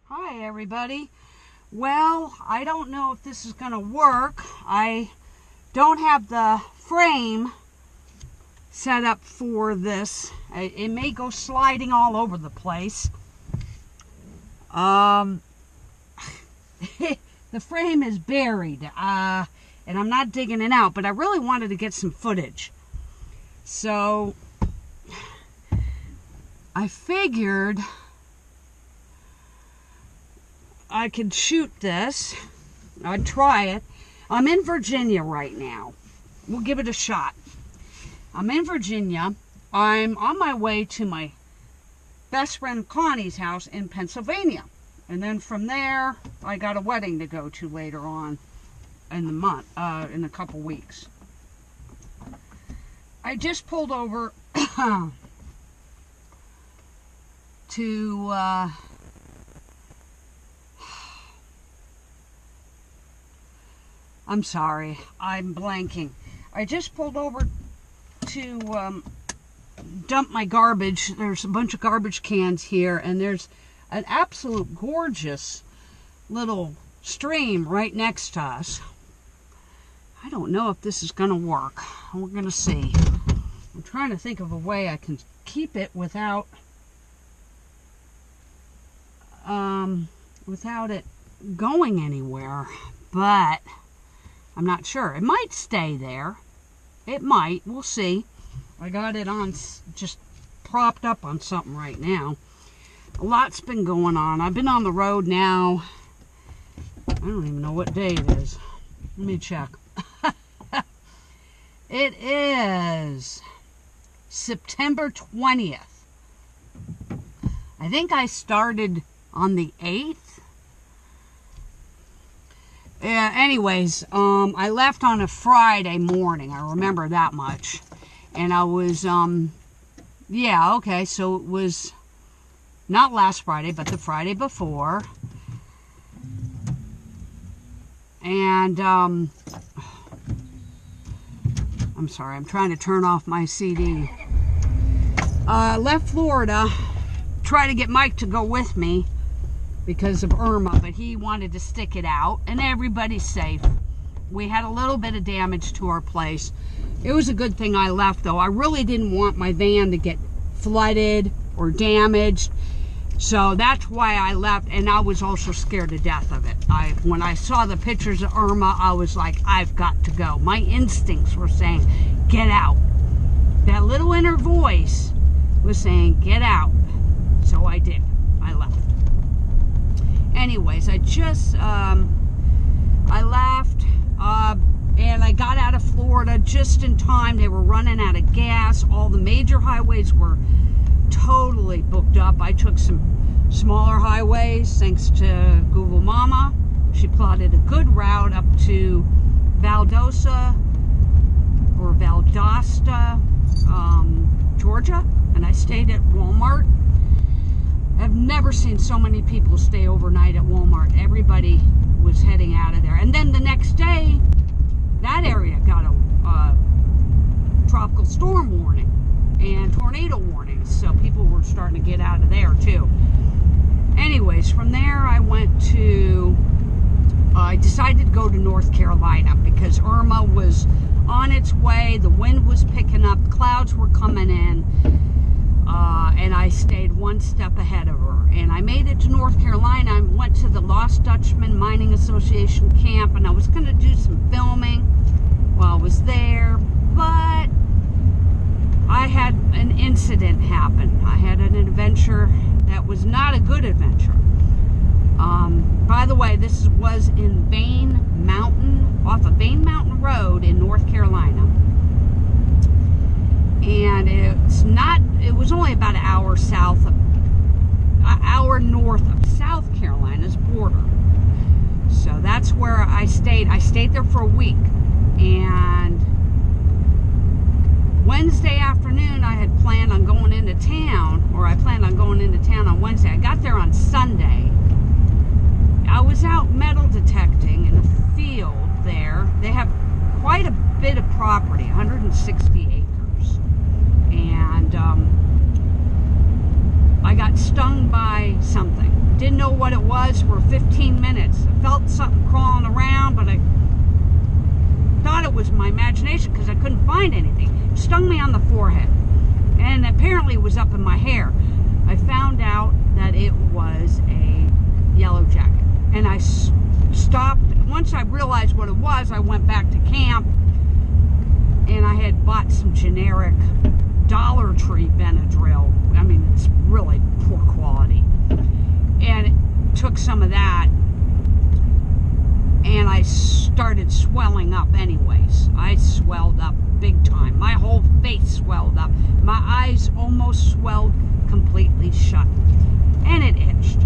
Hi everybody. Well, I don't know if this is going to work. I don't have the frame set up for this. It may go sliding all over the place. The frame is buried, and I'm not digging it out, but I really wanted to get some footage. So I figured I could shoot this. I'd try it. I'm in Virginia right now. We'll give it a shot. I'm in Virginia. I'm on my way to my best friend Connie's house in Pennsylvania. And then from there, I got a wedding to go to later on in the month, in a couple weeks. I just pulled over to I'm sorry, I'm blanking. I just pulled over to dump my garbage. There's a bunch of garbage cans here, and there's an absolute gorgeous little stream right next to us. I don't know if this is going to work. We're going to see. I'm trying to think of a way I can keep it without it going anywhere, but I'm not sure. It might stay there. It might. We'll see. I got it on, just propped up on something right now. A lot's been going on. I've been on the road now. I don't even know what day it is. Let me check. It is September 20th. I think I started on the 8th. Yeah, anyways, I left on a Friday morning. I remember that much. And I was, yeah, okay, so it was not last Friday, but the Friday before. And, I'm sorry, I'm trying to turn off my CD. Left Florida, tried to get Mike to go with me because of Irma, but he wanted to stick it out, and everybody's safe. We had a little bit of damage to our place. It was a good thing I left, though. I really didn't want my van to get flooded or damaged, so that's why I left, and I was also scared to death of it. When I saw the pictures of Irma, I was like, I've got to go. My instincts were saying, get out. That little inner voice was saying, get out. So I did. I left. Anyways, I just, I left, and I got out of Florida just in time. They were running out of gas. All the major highways were totally booked up. I took some smaller highways, thanks to Google Mama. She plotted a good route up to Valdosta, or Valdosta, Georgia, and I stayed at Walmart. I've never seen so many people stay overnight at Walmart. Everybody was heading out of there. And then the next day, that area got a tropical storm warning and tornado warnings. So people were starting to get out of there too. Anyways, from there I went to, I decided to go to North Carolina because Irma was on its way. The wind was picking up. Clouds were coming in. And I stayed one step ahead of her. And I made it to North Carolina. I went to the Lost Dutchman Mining Association camp, and I was going to do some filming while I was there. But I had an incident happen. I had an adventure that was not a good adventure. By the way, this was in Vane Mountain, off of Vane Mountain Road in North Carolina. And it was only about an hour north of South Carolina's border. So that's where I stayed. I stayed there for a week. And Wednesday afternoon, I had planned on going into town, or I planned on going into town on Wednesday. I got there on Sunday. I was out metal detecting in a field there. They have quite a bit of property, 160 acres. And I got stung by something. Didn't know what it was for 15 minutes. I felt something crawling around, but I thought it was my imagination because I couldn't find anything. It stung me on the forehead, and apparently it was up in my hair. I found out that it was a yellow jacket, and I stopped. Once I realized what it was, I went back to camp, and I had bought some generic Dollar Tree Benadryl. I mean, it's really poor quality, and it took some of that, and I started swelling up anyways. I swelled up big time. My whole face swelled up. My eyes almost swelled completely shut, and it itched.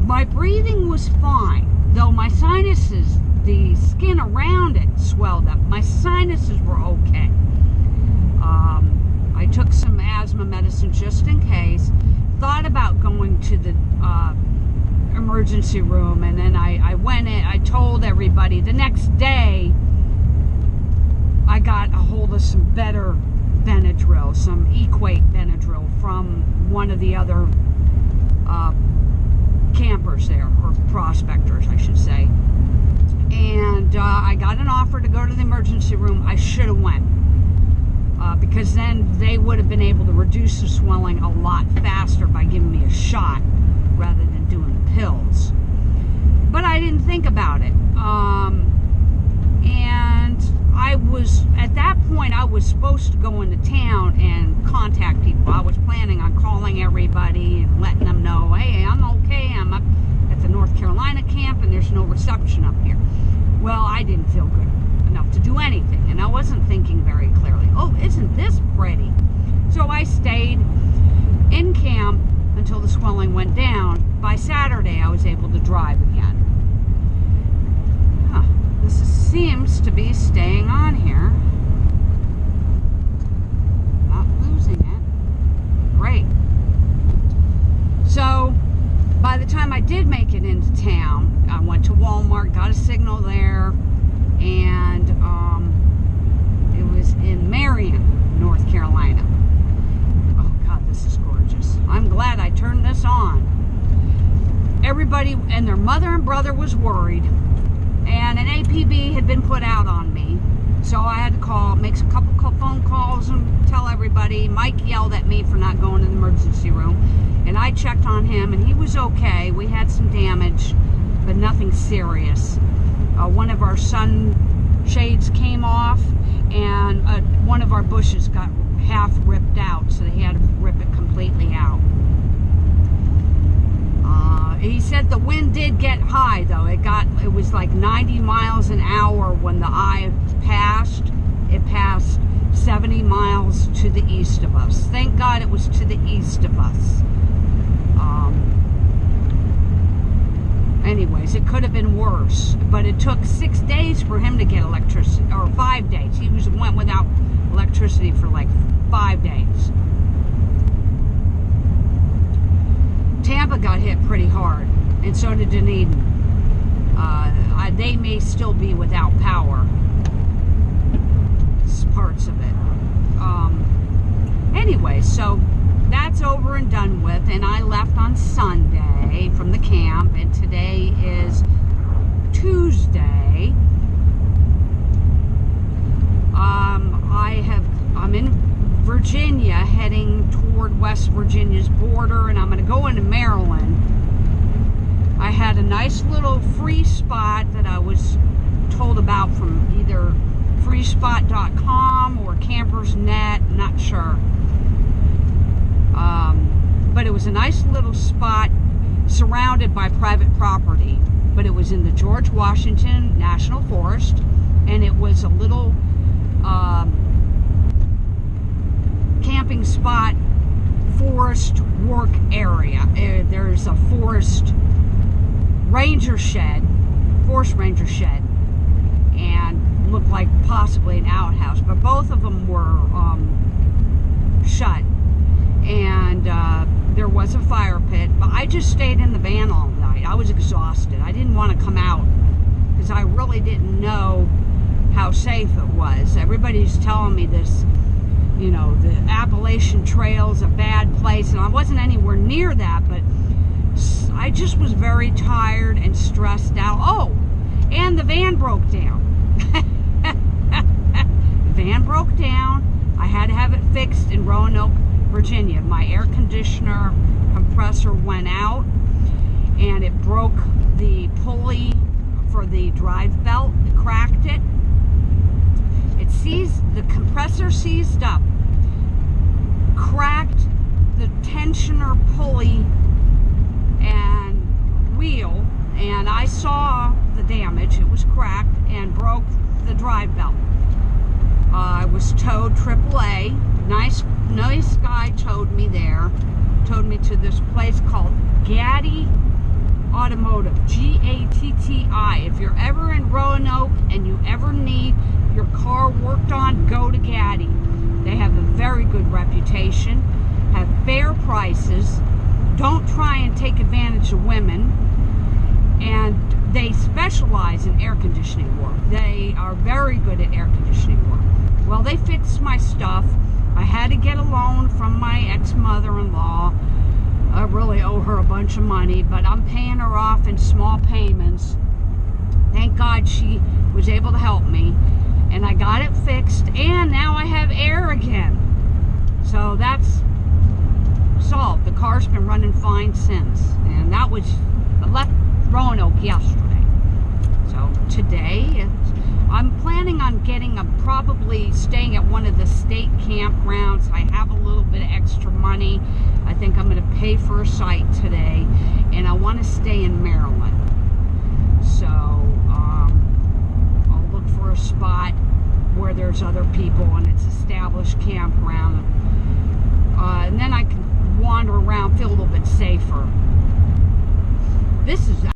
My breathing was fine, though my sinuses, the skin around it swelled up. My sinuses were okay. I took some asthma medicine just in case. Thought about going to the emergency room, and then I went in. I told everybody. The next day, I got a hold of some better Benadryl, some Equate Benadryl from one of the other campers there, or prospectors, I should say. And I got an offer to go to the emergency room. I should have went. Because then they would have been able to reduce the swelling a lot faster by giving me a shot rather than doing pills. But I didn't think about it. And I was, at that point, I was supposed to go into town and contact people. I was planning on calling everybody and letting them know, hey, I'm okay. I'm up at the North Carolina camp and there's no reception up here. Well, I didn't feel good enough to do anything, and I wasn't thinking very clearly. Oh, isn't this pretty? So I stayed in camp until the swelling went down. By Saturday, I was able to drive again. This seems to be staying on here. Not losing it. Great. So, by the time I did make it into town, I went to Walmart, got a signal there, and it was in Marion, North Carolina. Oh God, this is gorgeous. I'm glad I turned this on. Everybody and their mother and brother was worried, and an APB had been put out on me, so I had to make a couple phone calls and tell everybody. Mike yelled at me for not going to the emergency room, and I checked on him, and he was okay. We had some damage, but nothing serious. One of our sunshades came off, and one of our bushes got half ripped out, so he had to rip it completely out. He said the wind did get high, though. It was like 90 miles an hour when the eye passed. It passed 70 miles to the east of us. Thank God it was to the east of us. Anyways, it could have been worse, but it took 6 days for him to get electricity, or 5 days. He went without electricity for like 5 days. Tampa got hit pretty hard, and so did Dunedin. They may still be without power. Parts of it. Anyway, so that's over and done with, and I left on Sunday from the camp, and today is Tuesday. I'm in Virginia, heading toward West Virginia's border, and I'm going to go into Maryland. I had a nice little free spot that I was told about from either freespot.com or Campers.net, not sure. But it was a nice little spot surrounded by private property. But it was in the George Washington National Forest, and it was a little camping spot, forest work area. There's a forest ranger shed, and looked like possibly an outhouse, but both of them were shut, and there was a fire pit. But I just stayed in the van all night. I was exhausted. I didn't want to come out because I really didn't know how safe it was. Everybody's telling me this you know, the Appalachian Trail's a bad place, and I wasn't anywhere near that, but I just was very tired and stressed out. Oh, and the van broke down. The van broke down. I had to have it fixed in Roanoke, Virginia. My air conditioner compressor went out, and it broke the pulley for the drive belt. It cracked it. It seized, the compressor seized up, cracked the tensioner pulley and wheel, and I saw the damage. It was cracked and broke the drive belt. I was towed AAA. Nice guy towed me there. Towed me to this place called Gatti Automotive, G-A-T-T-I. If you're ever in Roanoke and you ever need your car worked on, go to Gatti. They have a very good reputation, have fair prices, don't try and take advantage of women, and they specialize in air conditioning work. They are very good at air conditioning work. Well, they fixed my stuff. I had to get a loan from my ex-mother-in-law. I really owe her a bunch of money, but I'm paying her off in small payments. Thank God she was able to help me, and I got it fixed, and now I have air again. So that's solved. The car's been running fine since, and that was, I left Roanoke yesterday. So today, I'm planning on probably staying at one of the state campgrounds. I have a little bit of extra money. I think I'm going to pay for a site today, and I want to stay in Maryland. So I'll look for a spot where there's other people and it's established campground.